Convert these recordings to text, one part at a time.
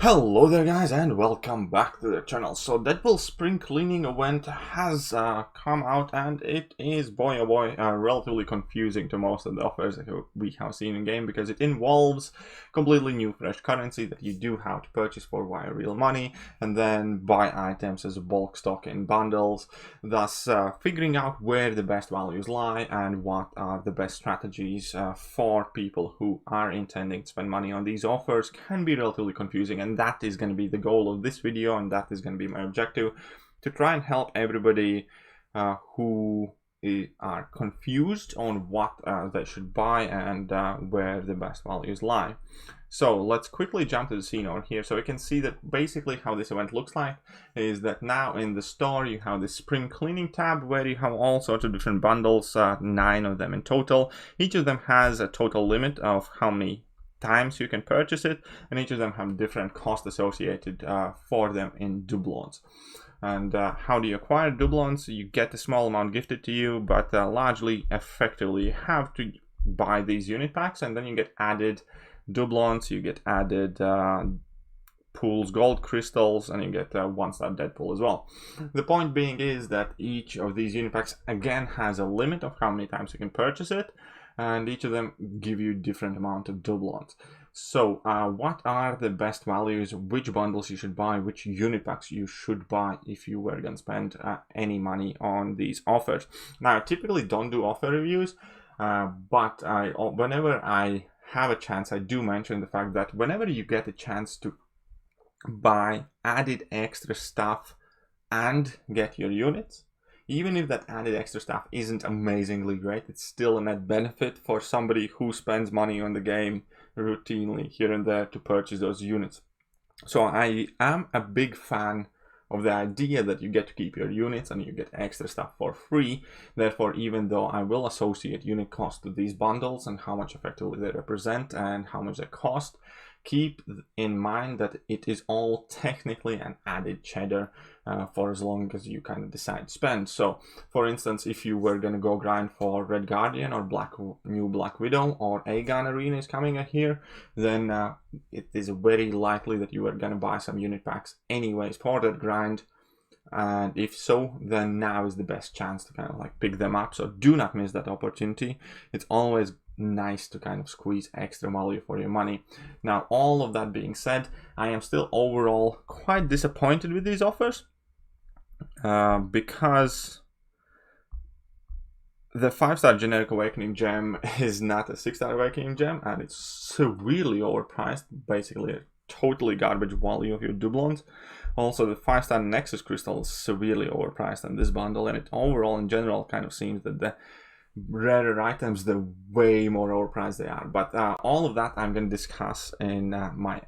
Hello there guys and welcome back to the channel. So Deadpool spring cleaning event has come out, and it is, boy oh boy, relatively confusing to most of the offers that we have seen in game, because it involves completely new fresh currency that you do have to purchase for via real money and then buy items as a bulk stock in bundles, thus figuring out where the best values lie and what are the best strategies for people who are intending to spend money on these offers can be relatively confusing. And that is going to be the goal of this video, and that is going to be my objective, to try and help everybody who are confused on what they should buy and where the best values lie. So let's quickly jump to the scene over here. So you can see that basically how this event looks like is that now in the store you have the spring cleaning tab where you have all sorts of different bundles, 9 of them in total. Each of them has a total limit of how many times you can purchase it, and each of them have different costs associated for them in doubloons. And how do you acquire doubloons? You get a small amount gifted to you, but largely effectively you have to buy these unit packs, and then you get added doubloons, you get added pools, gold crystals, and you get 1-star Deadpool as well. The point being is that each of these unit packs again has a limit of how many times you can purchase it, and each of them give you different amount of doubloons. So what are the best values, which bundles you should buy, which unit packs you should buy if you were going to spend any money on these offers? Now, I typically don't do offer reviews, but whenever I have a chance, I do mention the fact that whenever you get a chance to buy added extra stuff and get your units, even if that added extra stuff isn't amazingly great, it's still a net benefit for somebody who spends money on the game routinely here and there to purchase those units. So I am a big fan of the idea that you get to keep your units and you get extra stuff for free. Therefore, even though I will associate unit cost to these bundles and how much effectively they represent and how much they cost, keep in mind that it is all technically an added cheddar for as long as you kind of decide to spend. So for instance, if you were going to go grind for Red Guardian or new Black Widow, or Aegon Arena is coming here, then it is very likely that you are going to buy some unit packs anyways for that grind. And if so, then now is the best chance to kind of like pick them up. So do not miss that opportunity. It's always nice to kind of squeeze extra value for your money. Now, all of that being said, I am still overall quite disappointed with these offers because the 5-star generic awakening gem is not a 6-star awakening gem, and it's severely overpriced, basically a totally garbage value of your doubloons. Also, the 5-star Nexus crystal is severely overpriced in this bundle, and it overall in general kind of seems that the rarer items, they're way more overpriced they are. But all of that I'm going to discuss in my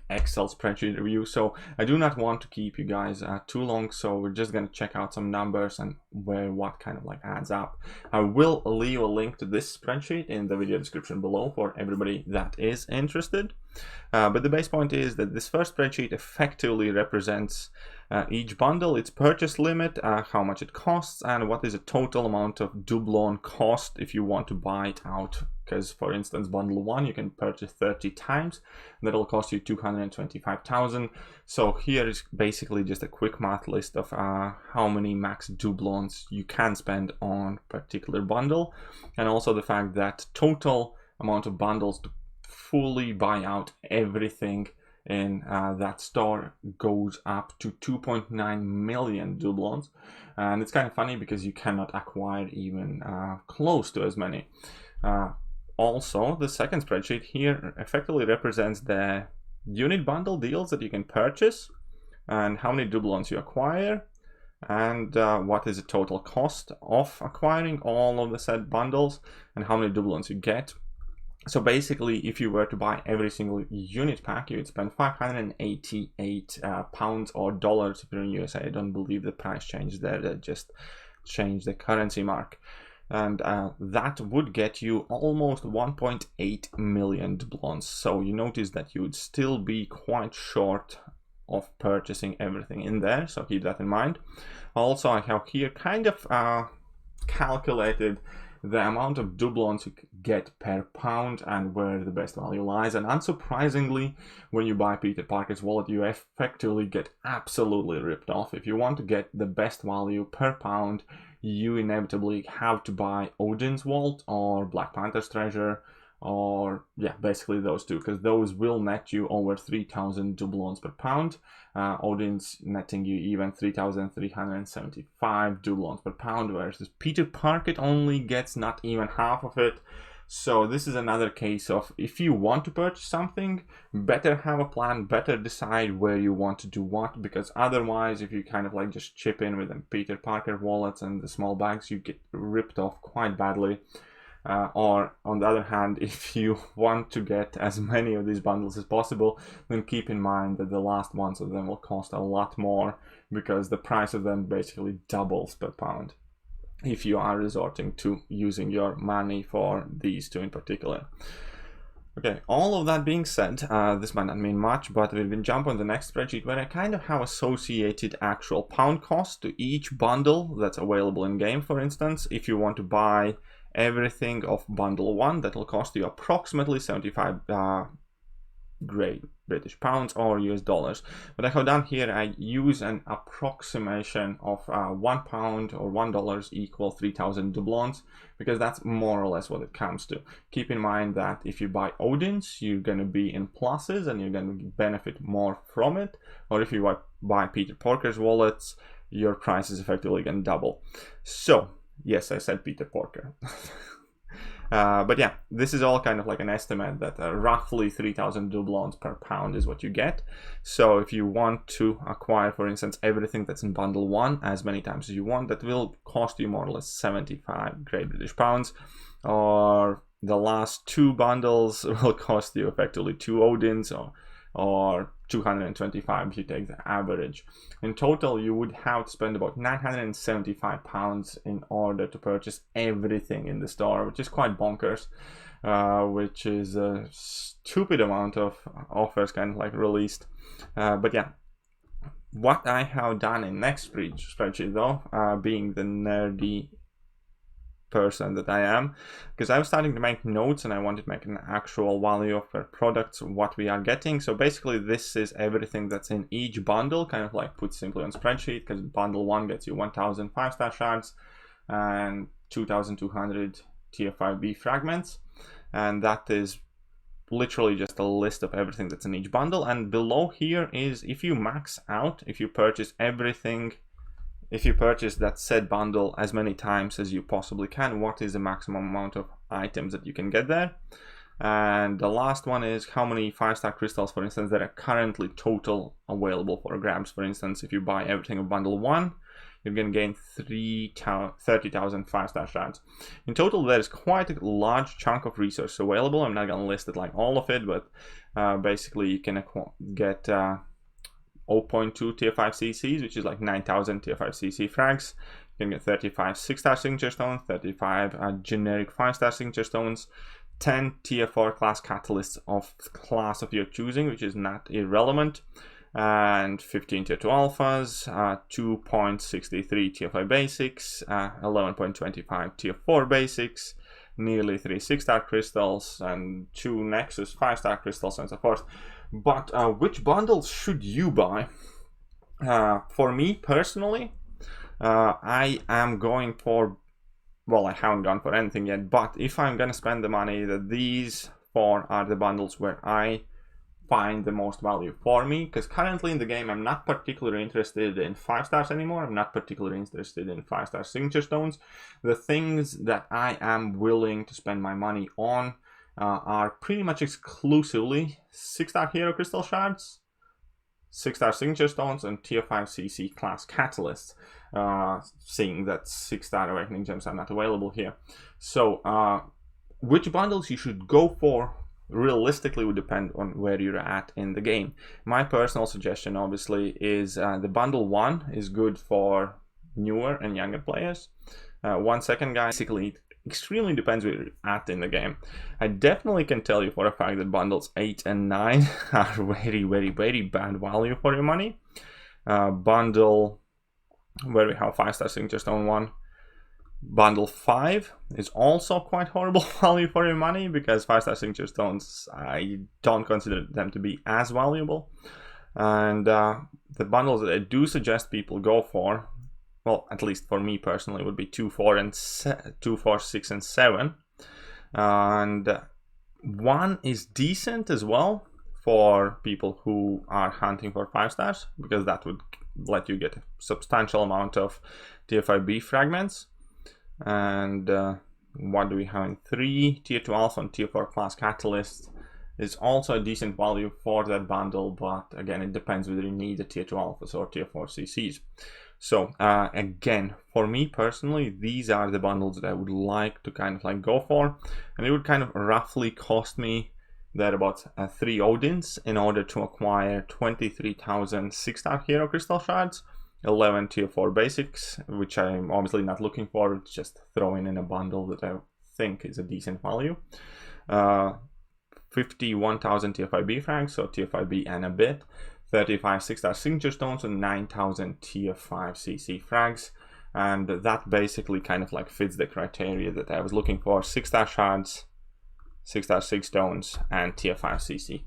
Excel spreadsheet review, so I do not want to keep you guys too long. So we're just going to check out some numbers and what kind of like adds up. I will leave a link to this spreadsheet in the video description below for everybody that is interested. But the base point is that this first spreadsheet effectively represents each bundle, its purchase limit, how much it costs, and what is the total amount of doubloon cost if you want to buy it out. Because for instance, bundle 1 you can purchase 30 times, that'll cost you 225,000. So here is basically just a quick math list of how many max doubloons you can spend on a particular bundle, and also the fact that total amount of bundles to fully buy out everything in that store goes up to 2.9 million doubloons. And it's kind of funny because you cannot acquire even close to as many. Also, the second spreadsheet here effectively represents the unit bundle deals that you can purchase and how many doubloons you acquire, and what is the total cost of acquiring all of the said bundles and how many doubloons you get. So basically, if you were to buy every single unit pack, you would spend 588 pounds or dollars if you're in USA. I don't believe the price changed there, they just changed the currency mark. And that would get you almost 1.8 million doubloons. So you notice that you would still be quite short of purchasing everything in there, so keep that in mind. Also, I have here kind of calculated the amount of doubloons you get per pound and where the best value lies. And unsurprisingly, when you buy Peter Parker's wallet, you effectively get absolutely ripped off. If you want to get the best value per pound, you inevitably have to buy Odin's Vault or Black Panther's Treasure, or yeah, basically those two, because those will net you over 3,000 doubloons per pound. Odin's netting you even 3,375 doubloons per pound, whereas Peter Parker only gets not even half of it. So this is another case of, if you want to purchase something, better have a plan, better decide where you want to do what, because otherwise, if you kind of like just chip in with the Peter Parker wallets and the small bags, you get ripped off quite badly. Or on the other hand, if you want to get as many of these bundles as possible, then keep in mind that the last ones of them will cost a lot more, because the price of them basically doubles per pound if you are resorting to using your money for these two in particular. Okay, all of that being said, this might not mean much, but we will jump on the next spreadsheet where I kind of have associated actual pound cost to each bundle that's available in game. For instance, if you want to buy everything of bundle 1, that will cost you approximately 75 Great British pounds or US dollars. What I have done here, I use an approximation of £1 or $1 equal 3,000 doubloons, because that's more or less what it comes to. Keep in mind that if you buy Odin's, you're going to be in pluses and you're going to benefit more from it, or if you buy Peter Parker's wallets, your price is effectively going to double. So yes, I said Peter Parker. But yeah, this is all kind of like an estimate that roughly 3,000 doubloons per pound is what you get. So if you want to acquire, for instance, everything that's in bundle 1 as many times as you want, that will cost you more or less 75 Great British pounds. Or the last 2 bundles will cost you effectively 2 Odins, or 225 if you take the average. In total, you would have to spend about 975 pounds in order to purchase everything in the store, which is quite bonkers, which is a stupid amount of offers kind of like released. But yeah, what I have done in next spreadsheet though, being the nerdy person that I am, because I was starting to make notes and I wanted to make an actual value of our products, what we are getting. So basically this is everything that's in each bundle, kind of like put simply on spreadsheet, because bundle 1 gets you 1,000 5-star shards and 2,200 tier 5B fragments, and that is literally just a list of everything that's in each bundle. And below here is, if you max out, if you purchase everything, if you purchase that said bundle as many times as you possibly can, what is the maximum amount of items that you can get there. And the last one is how many 5-star crystals, for instance, that are currently total available for grabs. For instance, if you buy everything of bundle 1, you're going to gain 30,000 5-star shards. In total, there's quite a large chunk of resource available. I'm not going to list it like all of it, but basically you can get 0.2 tier 5 CCs, which is like 9,000 tier 5 CC frags. You can get 35 6-star signature stones, 35 generic 5-star signature stones, 10 tier 4 class catalysts of class of your choosing, which is not irrelevant, and 15 tier 2 alphas, 2.63 tier 5 basics, 11.25 tier 4 basics, nearly 3 6-star crystals, and 2 Nexus 5-star crystals, and so forth. But which bundles should you buy? For me personally, I am going for, well, I haven't gone for anything yet, but if I'm going to spend the money, that these 4 are the bundles where I find the most value for me, because currently in the game I'm not particularly interested in 5-stars anymore. I'm not particularly interested in 5-star signature stones. The things that I am willing to spend my money on are pretty much exclusively 6-star hero crystal shards, 6-star signature stones, and tier 5 CC class catalysts, seeing that 6-star awakening gems are not available here. So which bundles you should go for realistically would depend on where you're at in the game. My personal suggestion obviously is the bundle 1 is good for newer and younger players. 1 second, guys, basically it extremely depends where you're at in the game. I definitely can tell you for a fact that bundles 8 and 9 are very, very, very bad value for your money. Bundle where we have 5-star signature stone 1, Bundle 5 is also quite horrible value for your money, because 5-star signature stones, I don't consider them to be as valuable. And the bundles that I do suggest people go for, well, at least for me personally, would be 2, 4, 6, and 7. And 1 is decent as well for people who are hunting for 5 stars, because that would let you get a substantial amount of tier 5B fragments. And what do we have in 3? Tier 2 alpha and tier 4 class catalyst is also a decent value for that bundle, but again, it depends whether you need the tier 2 alphas or tier 4 CCs. So again, for me personally, these are the bundles that I would like to kind of like go for, and it would kind of roughly cost me that about 3 Odins in order to acquire 23,000 6-star hero crystal shards, 11 tier 4 basics, which I'm obviously not looking for, it's just throwing in a bundle that I think is a decent value. 51,000 tier 5B frags, so tier 5B and a bit, 35 6-star signature stones, and 9,000 tier 5 CC frags. And that basically kind of like fits the criteria that I was looking for: 6-star shards, 6-star 6 stones, and tier 5 CC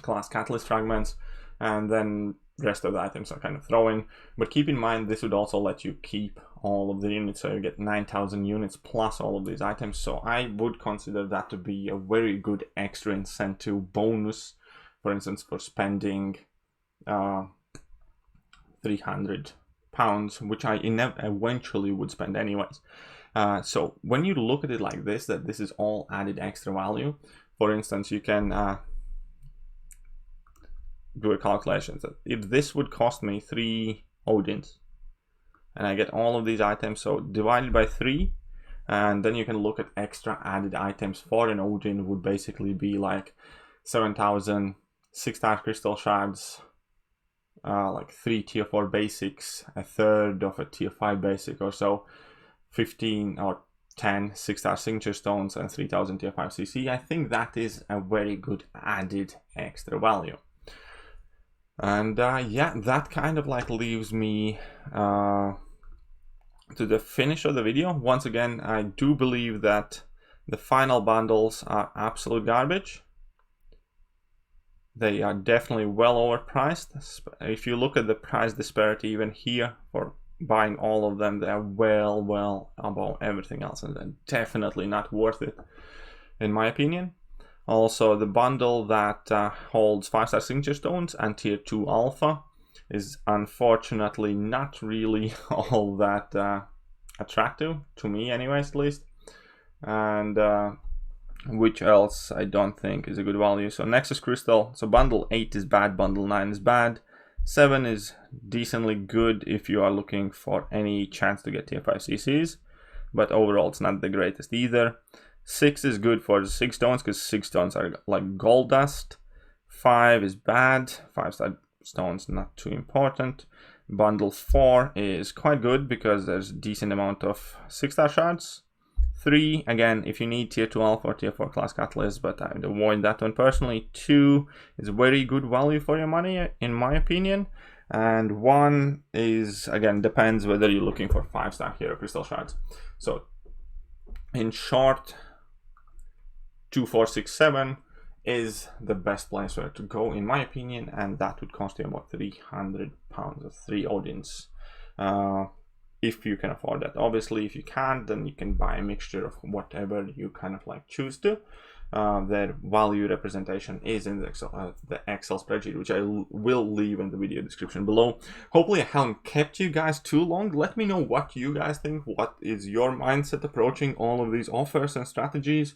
class catalyst fragments. And then the rest of the items are kind of throw-in, but keep in mind this would also let you keep all of the units, so you get 9,000 units plus all of these items. So I would consider that to be a very good extra incentive bonus, for instance, for spending £300, which I eventually would spend anyways. So when you look at it like this, that this is all added extra value, for instance, you can do a calculation that if this would cost me 3 Odins and I get all of these items, so divided by 3, and then you can look at extra added items for an Odin would basically be like 7,000 6-star crystal shards, like 3 tier 4 basics, a third of a tier 5 basic or so, 15 or 10 6-star signature stones, and 3,000 tier 5 CC. I think that is a very good added extra value. And yeah, that kind of like leaves me to the finish of the video. Once again, I do believe that the final bundles are absolute garbage. They are definitely well overpriced. If you look at the price disparity even here for buying all of them, they are well above everything else, and they're definitely not worth it in my opinion. Also, the bundle that holds 5-star signature stones and tier 2 alpha is unfortunately not really all that attractive to me anyways, at least. And which else I don't think is a good value. So Nexus Crystal, so bundle 8 is bad, bundle 9 is bad, 7 is decently good if you are looking for any chance to get tier 5 CCs, but overall it's not the greatest either. 6 is good for the 6 stones, because 6 stones are like gold dust. 5 is bad, 5-star stones not too important. Bundle 4 is quite good because there's a decent amount of 6-star shards. 3, again, if you need tier 2 alpha or tier 4 class catalyst, but I would avoid that one personally. 2 is very good value for your money in my opinion. And 1 is, again, depends whether you're looking for 5-star hero crystal shards. So in short, 2, 4, 6, 7 is the best place where to go in my opinion, and that would cost you about £300 or 3 Odins if you can afford that. Obviously, if you can't, then you can buy a mixture of whatever you kind of like choose to. Their value representation is in the Excel spreadsheet, which I will leave in the video description below. Hopefully I haven't kept you guys too long. Let me know what you guys think. What is your mindset approaching all of these offers and strategies?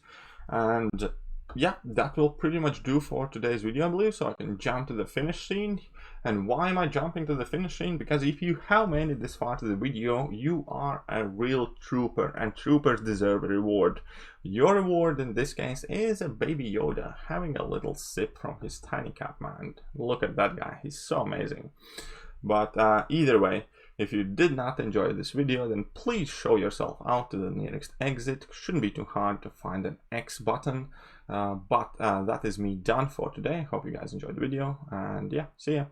And yeah, that will pretty much do for today's video, I believe. So I can jump to the finish scene. And why am I jumping to the finish scene? Because if you have made it this far to the video, you are a real trooper, and troopers deserve a reward. Your reward in this case is a baby Yoda having a little sip from his tiny cup, man. Look at that guy, he's so amazing. But either way, if you did not enjoy this video, then please show yourself out to the nearest exit. Shouldn't be too hard to find an X button. But that is me done for today. Hope you guys enjoyed the video, and yeah, see ya.